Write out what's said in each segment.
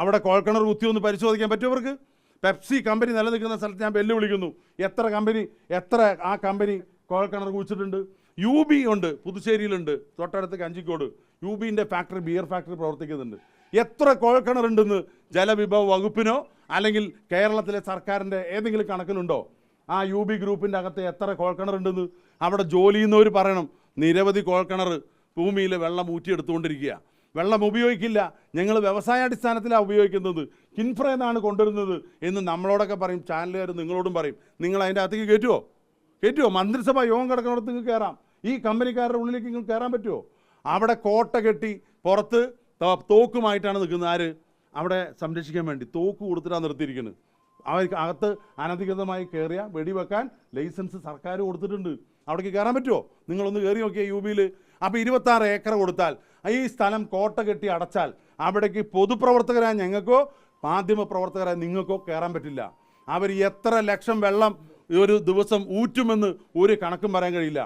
അവിടെ കുഴൽക്കിണർ കുത്തിയൊന്ന് പരിശോധിക്കാൻ പറ്റുമോ അവർക്ക്? പെപ്സി കമ്പനി നിലനിൽക്കുന്ന സ്ഥലത്ത് ഞാൻ വെല്ലുവിളിക്കുന്നു. എത്ര ആ കമ്പനി കുഴൽക്കിണർ കുഴിച്ചിട്ടുണ്ട്? UB ഉണ്ട്, പുതുശ്ശേരിയിലുണ്ട്, തൊട്ടടുത്ത് കഞ്ചിക്കോട് UBൻ്റെ ഫാക്ടറി, ബിയർ ഫാക്ടറി പ്രവർത്തിക്കുന്നുണ്ട്. എത്ര കുഴൽക്കിണറുണ്ടെന്ന് ജലവിഭവ വകുപ്പിനോ അല്ലെങ്കിൽ കേരളത്തിലെ സർക്കാരിൻ്റെ ഏതെങ്കിലും കണക്കിലുണ്ടോ? ആ UB ഗ്രൂപ്പിൻ്റെ അകത്ത് എത്ര കുഴൽക്കിണറുണ്ടെന്ന് അവിടെ ജോലി ചെയ്യുന്നവർ പറയണം. നിരവധി കുഴൽക്കിണർ ഭൂമിയിൽ വെള്ളം ഊറ്റിയെടുത്തുകൊണ്ടിരിക്കുക. വെള്ളം ഉപയോഗിക്കില്ല, ഞങ്ങൾ വ്യവസായാടിസ്ഥാനത്തിലാണ് ഉപയോഗിക്കുന്നത്, കിൻഫ്ര എന്നാണ് കൊണ്ടുവരുന്നത് എന്ന് നമ്മളോടൊക്കെ പറയും. ചാനലുകാർ നിങ്ങളോടും പറയും. നിങ്ങൾ അതിൻ്റെ അകത്തേക്ക് കയറ്റുമോ? മന്ത്രിസഭ യോഗം കിടക്കുന്നിടത്ത് നിങ്ങൾക്ക് കയറാം. ഈ കമ്പനിക്കാരുടെ ഉള്ളിലേക്ക് നിങ്ങൾക്ക് കയറാൻ പറ്റുമോ? അവിടെ കോട്ട കെട്ടി പുറത്ത് തോക്കുമായിട്ടാണ് നിൽക്കുന്നത്. ആര്? അവിടെ സംരക്ഷിക്കാൻ വേണ്ടി തോക്ക് കൊടുത്തിട്ടാണ് നിർത്തിയിരിക്കുന്നത്. അവർക്ക് അകത്ത് അനധികൃതമായി കയറിയ വെടിവെക്കാൻ ലൈസൻസ് സർക്കാർ കൊടുത്തിട്ടുണ്ട്. അവിടേക്ക് കയറാൻ പറ്റുമോ? നിങ്ങളൊന്ന് കയറി നോക്കിയാൽ UBയിൽ. അപ്പോൾ 26 ഏക്കർ കൊടുത്താൽ, ഈ സ്ഥലം കോട്ട കെട്ടി അടച്ചാൽ അവിടേക്ക് പൊതുപ്രവർത്തകരായ ഞങ്ങൾക്കോ മാധ്യമ പ്രവർത്തകരായ നിങ്ങൾക്കോ കയറാൻ പറ്റില്ല. അവർ എത്ര ലക്ഷം വെള്ളം ഒരു ദിവസം ഊറ്റുമെന്ന് ഒരു കണക്കും പറയാൻ കഴിയില്ല.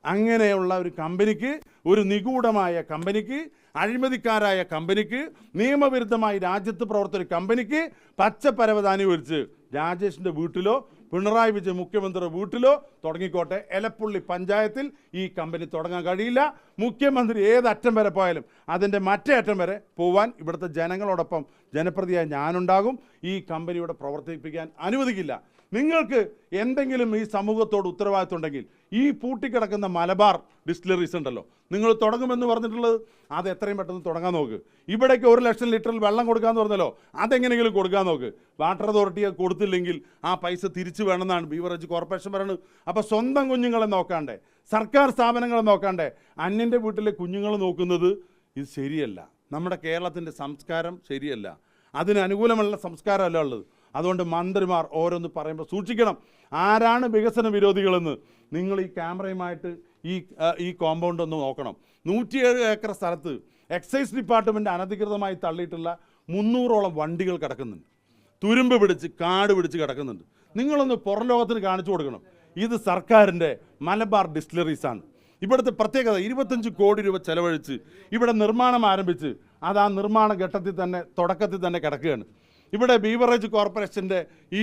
അങ്ങനെയുള്ള ഒരു കമ്പനിക്ക്, ഒരു നിഗൂഢമായ കമ്പനിക്ക്, അഴിമതിക്കാരായ കമ്പനിക്ക്, നിയമവിരുദ്ധമായി രാജ്യത്ത് പ്രവർത്തിച്ച കമ്പനിക്ക് പച്ചപ്പരവതാനി ഒഴിച്ച് രാജേഷിൻ്റെ വീട്ടിലോ പിണറായി വിജയൻ മുഖ്യമന്ത്രിയുടെ വീട്ടിലോ തുടങ്ങിക്കോട്ടെ, എലപ്പുള്ളി പഞ്ചായത്തിൽ ഈ കമ്പനി തുടങ്ങാൻ കഴിയില്ല. മുഖ്യമന്ത്രി ഏതറ്റം വരെ പോയാലും അതിൻ്റെ മറ്റേ അറ്റം വരെ പോവാൻ ഇവിടുത്തെ ജനങ്ങളോടൊപ്പം ജനപ്രതിയായി ഞാനുണ്ടാകും. ഈ കമ്പനിയുടെ പ്രവർത്തിപ്പിക്കാൻ അനുവദിക്കില്ല. നിങ്ങൾക്ക് എന്തെങ്കിലും ഈ സമൂഹത്തോട് ഉത്തരവാദിത്വം ഉണ്ടെങ്കിൽ ഈ പൂട്ടിക്കിടക്കുന്ന മലബാർ ഡിസ്റ്റിലറീസ് ഉണ്ടല്ലോ, നിങ്ങൾ തുടങ്ങുമെന്ന് പറഞ്ഞിട്ടുള്ളത്, അത് എത്രയും പെട്ടെന്ന് തുടങ്ങാൻ നോക്ക്. ഇവിടേക്ക് 1 ലക്ഷം ലിറ്ററിൽ വെള്ളം കൊടുക്കാമെന്ന് പറഞ്ഞല്ലോ, അതെങ്ങനെയെങ്കിലും കൊടുക്കാൻ നോക്ക്. വാട്ടർ അതോറിറ്റി കൊടുത്തില്ലെങ്കിൽ ആ പൈസ തിരിച്ചു വേണമെന്നാണ് ബീവറേജ് കോർപ്പറേഷൻ പറയുന്നത്. അപ്പോൾ സ്വന്തം കുഞ്ഞുങ്ങളെ നോക്കാണ്ടേ, സർക്കാർ സ്ഥാപനങ്ങളെ നോക്കാണ്ടേ അന്യൻ്റെ വീട്ടിലെ കുഞ്ഞുങ്ങൾ നോക്കുന്നത് ഇത് ശരിയല്ല. നമ്മുടെ കേരളത്തിൻ്റെ സംസ്കാരം ശരിയല്ല. അതിന് അനുകൂലമുള്ള സംസ്കാരമല്ല ഉള്ളത്. അതുകൊണ്ട് മന്ത്രിമാർ ഓരോന്ന് പറയുമ്പോൾ സൂക്ഷിക്കണം. ആരാണ് വികസന വിരോധികളെന്ന് നിങ്ങൾ ഈ ക്യാമറയുമായിട്ട് ഈ കോമ്പൗണ്ട് ഒന്ന് നോക്കണം. 107 ഏക്കർ സ്ഥലത്ത് എക്സൈസ് ഡിപ്പാർട്ട്മെൻറ്റ് അനധികൃതമായി തള്ളിയിട്ടുള്ള 300ഓളം വണ്ടികൾ കിടക്കുന്നുണ്ട്. തുരുമ്പ് പിടിച്ച് കാട് പിടിച്ച് കിടക്കുന്നുണ്ട്. നിങ്ങളൊന്ന് പുറം ലോകത്തിന് കാണിച്ചു കൊടുക്കണം. ഇത് സർക്കാരിൻ്റെ മലബാർ ഡിസ്റ്റിലറീസാണ്. ഇവിടുത്തെ പ്രത്യേകത 25 കോടി രൂപ ചെലവഴിച്ച് ഇവിടെ നിർമ്മാണം ആരംഭിച്ച് അത് ആ നിർമ്മാണ ഘട്ടത്തിൽ തന്നെ തുടക്കത്തിൽ തന്നെ കിടക്കുകയാണ്. ഇവിടെ ബീവറേജ് കോർപ്പറേഷൻ്റെ ഈ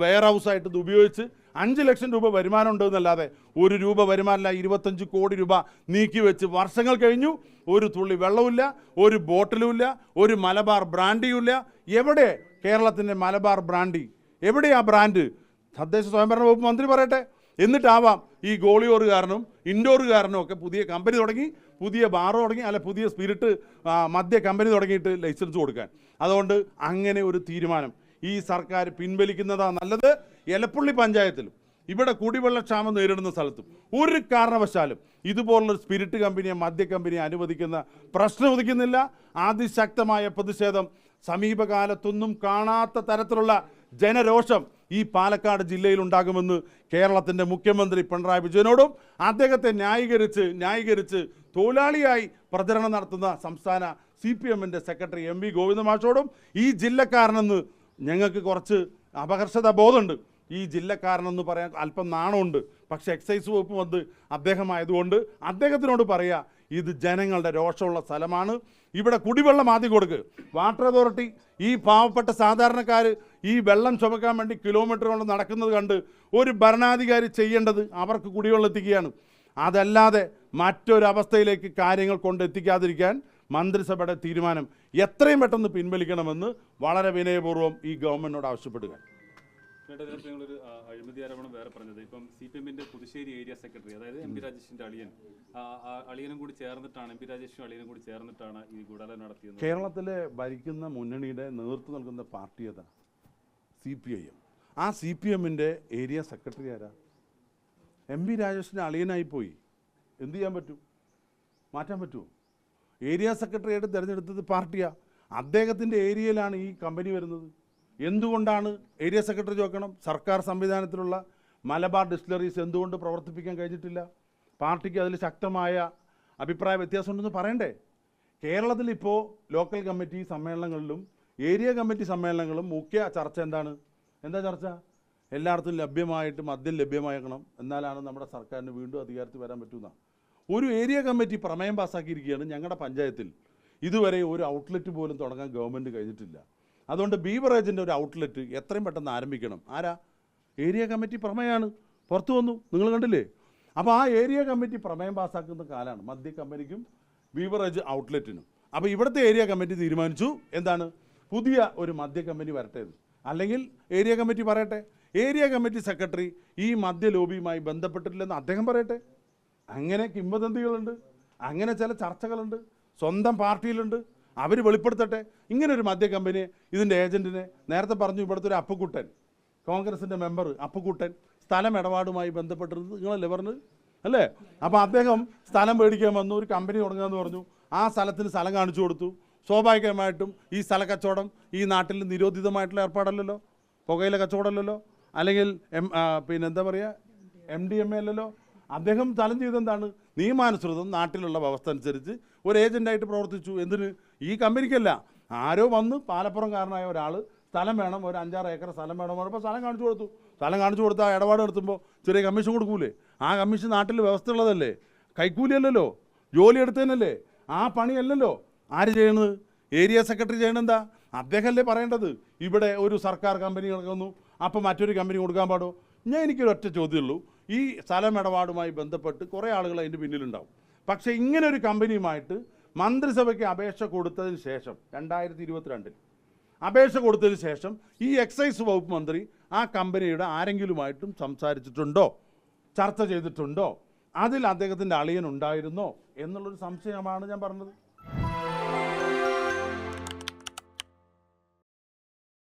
വെയർ ഹൗസായിട്ട് ഇത് ഉപയോഗിച്ച് 5 ലക്ഷം രൂപ വരുമാനം ഉണ്ടെന്നല്ലാതെ 1 രൂപ വരുമാനമില്ല. 25 കോടി രൂപ നീക്കി വെച്ച് വർഷങ്ങൾ കഴിഞ്ഞു. ഒരു തുള്ളി വെള്ളമില്ല, ഒരു ബോട്ടിലുമില്ല, ഒരു മലബാർ ബ്രാൻഡിയുമില്ല. എവിടെ കേരളത്തിൻ്റെ മലബാർ ബ്രാൻഡി? എവിടെയാ ബ്രാൻഡ്? തദ്ദേശ സ്വയംഭരണ വകുപ്പ് മന്ത്രി പറയട്ടെ. എന്നിട്ടാവാം ഈ ഗോളിയോറുകാരനും ഇൻഡോറുകാരനും ഒക്കെ പുതിയ കമ്പനി തുടങ്ങി, പുതിയ ബാർ തുടങ്ങി, അല്ല പുതിയ സ്പിരിറ്റ് മദ്യ കമ്പനി തുടങ്ങിയിട്ട് ലൈസൻസ് കൊടുക്കാൻ. അതുകൊണ്ട് അങ്ങനെ ഒരു തീരുമാനം ഈ സർക്കാർ പിൻവലിക്കുന്നതാണ് നല്ലത്. എലപ്പുള്ളി പഞ്ചായത്തിലും ഇവിടെ കുടിവെള്ളക്ഷാമം നേരിടുന്ന സ്ഥലത്തും ഒരു കാരണവശാലും ഇതുപോലുള്ളൊരു സ്പിരിറ്റ് കമ്പനിയെ, മദ്യ കമ്പനിയെ അനുവദിക്കുന്ന പ്രശ്നം ഉദിക്കുന്നില്ല. അതിശക്തമായ പ്രതിഷേധം, സമീപകാലത്തൊന്നും കാണാത്ത തരത്തിലുള്ള ജനരോഷം ഈ പാലക്കാട് ജില്ലയിൽ ഉണ്ടാകുമെന്ന് കേരളത്തിൻ്റെ മുഖ്യമന്ത്രി പിണറായി വിജയനോടും അദ്ദേഹത്തെ ന്യായീകരിച്ച് തൊഴിലാളിയായി പ്രചരണം നടത്തുന്ന സംസ്ഥാന CPMൻ്റെ സെക്രട്ടറി MV ഗോവിന്ദ മാഷോടും ഈ ജില്ലക്കാരനെന്ന് ഞങ്ങൾക്ക് കുറച്ച് അപകർഷത ബോധമുണ്ട്. ഈ ജില്ലക്കാരനെന്ന് പറയാൻ അല്പം നാണമുണ്ട്. പക്ഷേ എക്സൈസ് വകുപ്പ് വന്ന് അദ്ദേഹമായതുകൊണ്ട് അദ്ദേഹത്തിനോട് പറയുക, ഇത് ജനങ്ങളുടെ രോഷമുള്ള സ്ഥലമാണ്. ഇവിടെ കുടിവെള്ളം ആദ്യം കൊടുക്ക്. വാട്ടർ അതോറിറ്റി ഈ പാവപ്പെട്ട സാധാരണക്കാർ ഈ വെള്ളം ചുമക്കാൻ വേണ്ടി കിലോമീറ്ററുകൾ നടക്കുന്നത് കണ്ട് ഒരു ഭരണാധികാരി ചെയ്യേണ്ടത് അവർക്ക് കുടിവെള്ളം എത്തിക്കുകയാണ്. അതല്ലാതെ മറ്റൊരവസ്ഥയിലേക്ക് കാര്യങ്ങൾ കൊണ്ടെത്തിക്കാതിരിക്കാൻ മന്ത്രിസഭയുടെ തീരുമാനം എത്രയും പെട്ടെന്ന് പിൻവലിക്കണമെന്ന് വളരെ വിനയപൂർവ്വം ഈ ഗവൺമെൻറ്റിനോട് ആവശ്യപ്പെടുക. നിങ്ങളൊരു അഴിമതി ആരോപണം വേറെ പറഞ്ഞത്, ഇപ്പം CPMൻ്റെ പുതുശ്ശേരി ഏരിയ സെക്രട്ടറി, അതായത് MP രാജേഷിൻ്റെ അളിയനും കൂടി ചേർന്നിട്ടാണ്, MP രാജേഷും അളിയനും കൂടി ചേർന്നിട്ടാണ് ഈ ഗൂഢാലോചന നടത്തിയത്. കേരളത്തിലെ ഭരിക്കുന്ന മുന്നണിയുടെ നേതൃത്വം നൽകുന്ന പാർട്ടി ഏതാ? CPIM. ആ CPMൻ്റെ ഏരിയ സെക്രട്ടറി ആരാ? MP രാജേഷിൻ്റെ അളിയനായിപ്പോയി. എന്ത് ചെയ്യാൻ പറ്റും? മാറ്റാൻ പറ്റുമോ? ഏരിയ സെക്രട്ടറിയായിട്ട് തിരഞ്ഞെടുത്തത് പാർട്ടിയാണ്. അദ്ദേഹത്തിൻ്റെ ഏരിയയിലാണ് ഈ കമ്പനി വരുന്നത്. എന്തുകൊണ്ടാണ് ഏരിയ സെക്രട്ടറി ചോദിക്കണം? സർക്കാർ സംവിധാനത്തിലുള്ള മലബാർ ഡിസ്റ്റിലറീസ് എന്തുകൊണ്ട് പ്രവർത്തിപ്പിക്കാൻ കഴിഞ്ഞിട്ടില്ല? പാർട്ടിക്ക് അതിൽ ശക്തമായ അഭിപ്രായ വ്യത്യാസമുണ്ടെന്ന് പറയണ്ടേ? കേരളത്തിൽ ഇപ്പോൾ ലോക്കൽ കമ്മിറ്റി സമ്മേളനങ്ങളിലും ഏരിയ കമ്മിറ്റി സമ്മേളനങ്ങളും മുഖ്യ ചർച്ച എന്താണ്? എന്താ ചർച്ച? എല്ലായിടത്തും ലഭ്യമായിട്ട് മദ്യം ലഭ്യമാക്കണം, എന്നാലാണ് നമ്മുടെ സർക്കാരിന് വീണ്ടും അധികാരത്തിൽ വരാൻ പറ്റുന്ന. ഒരു ഏരിയ കമ്മിറ്റി പ്രമേയം പാസ്സാക്കിയിരിക്കുകയാണ്. ഞങ്ങളുടെ പഞ്ചായത്തിൽ ഇതുവരെ ഒരു ഔട്ട്ലെറ്റ് പോലും തുടങ്ങാൻ ഗവൺമെൻറ് കഴിഞ്ഞിട്ടില്ല. അതുകൊണ്ട് ബീവറേജിൻ്റെ ഒരു ഔട്ട്ലെറ്റ് എത്രയും പെട്ടെന്ന് ആരംഭിക്കണം. ആരാ? ഏരിയ കമ്മിറ്റി പ്രമേയമാണ് പുറത്തു വന്നു, നിങ്ങൾ കണ്ടില്ലേ? അപ്പോൾ ആ ഏരിയ കമ്മിറ്റി പ്രമേയം പാസ്സാക്കുന്ന കാലമാണ് മദ്യ കമ്പനിക്കും ബീവറേജ് ഔട്ട്ലെറ്റിനും. അപ്പോൾ ഇവിടുത്തെ ഏരിയ കമ്മിറ്റി തീരുമാനിച്ചു എന്താണ്, പുതിയ ഒരു മദ്യ കമ്പനി വരട്ടെ എന്ന്. അല്ലെങ്കിൽ ഏരിയ കമ്മിറ്റി പറയട്ടെ, ഏരിയ കമ്മിറ്റി സെക്രട്ടറി ഈ മദ്യ ലോബിയുമായി ബന്ധപ്പെട്ടിട്ടില്ലെന്ന് അദ്ദേഹം പറയട്ടെ. അങ്ങനെ കിംവദന്തികളുണ്ട്, അങ്ങനെ ചില ചർച്ചകളുണ്ട്, സ്വന്തം പാർട്ടിയിലുണ്ട്, അവർ വെളിപ്പെടുത്തട്ടെ. ഇങ്ങനൊരു മദ്യ കമ്പനി ഇതിൻ്റെ ഏജൻറ്റിനെ നേരത്തെ പറഞ്ഞു, ഇവിടുത്തെ ഒരു അപ്പുക്കുട്ടൻ, കോൺഗ്രസിൻ്റെ മെമ്പർ അപ്പുക്കുട്ടൻ സ്ഥലം ഇടപാടുമായി ബന്ധപ്പെട്ടിരുന്നത് നിങ്ങളല്ലേ പറഞ്ഞത് അല്ലേ? അപ്പോൾ അദ്ദേഹം സ്ഥലം മേടിക്കാൻ വന്നു, ഒരു കമ്പനി തുടങ്ങുകയെന്ന് പറഞ്ഞു. ആ സ്ഥലത്തിന് സ്ഥലം കാണിച്ചു കൊടുത്തു. സ്വാഭാവികമായിട്ടും ഈ സ്ഥല കച്ചവടം ഈ നാട്ടിൽ നിരോധിതമായിട്ടുള്ള ഏർപ്പാടല്ലല്ലോ, പുകയില കച്ചവടമല്ലല്ലോ, അല്ലെങ്കിൽ പിന്നെ എന്താ പറയുക MDMA അല്ലല്ലോ. അദ്ദേഹം സ്ഥലം ചെയ്തെന്താണ്, നിയമാനുസൃതം നാട്ടിലുള്ള വ്യവസ്ഥ അനുസരിച്ച് ഒരു ഏജൻ്റായിട്ട് പ്രവർത്തിച്ചു. എന്തിന്? ഈ കമ്പനിക്കല്ല, ആരോ വന്ന് പാലപ്പുറംകാരനായ ഒരാൾ സ്ഥലം വേണം, ഒരു 5-6 ഏക്കർ സ്ഥലം വേണം പറഞ്ഞപ്പോൾ സ്ഥലം കാണിച്ചു കൊടുത്തു. സ്ഥലം കാണിച്ചു കൊടുത്താൽ ആ ഇടപാട് നടത്തുമ്പോൾ ചെറിയ കമ്മീഷൻ കൊടുക്കൂലേ? ആ കമ്മീഷൻ നാട്ടിൽ വ്യവസ്ഥ ഉള്ളതല്ലേ, കൈക്കൂലിയല്ലല്ലോ, ജോലി എടുത്തതിനല്ലേ, ആ പണിയല്ലല്ലോ ആര് ചെയ്യണത്? Area secretary ചെയ്യണെന്താ? അദ്ദേഹമല്ലേ പറയേണ്ടത് ഇവിടെ ഒരു സർക്കാർ കമ്പനി നടക്കുന്നു, അപ്പോൾ മറ്റൊരു കമ്പനി കൊടുക്കാൻ പാടോ? എനിക്കൊരു ഒറ്റ ചോദ്യമുള്ളൂ, ഈ സ്ഥലം ഇടപാടുമായി ബന്ധപ്പെട്ട് കുറേ ആളുകൾ അതിൻ്റെ പിന്നിലുണ്ടാവും. പക്ഷേ ഇങ്ങനൊരു കമ്പനിയുമായിട്ട് മന്ത്രിസഭയ്ക്ക് അപേക്ഷ കൊടുത്തതിന് ശേഷം 2022 അപേക്ഷ കൊടുത്തതിന് ശേഷം ഈ എക്സൈസ് വകുപ്പ് മന്ത്രി ആ കമ്പനിയുടെ ആരെങ്കിലുമായിട്ടും സംസാരിച്ചിട്ടുണ്ടോ, ചർച്ച ചെയ്തിട്ടുണ്ടോ, അതിൽ അദ്ദേഹത്തിൻ്റെ അളിയൻ ഉണ്ടായിരുന്നോ എന്നുള്ളൊരു സംശയമാണ് ഞാൻ പറഞ്ഞത്.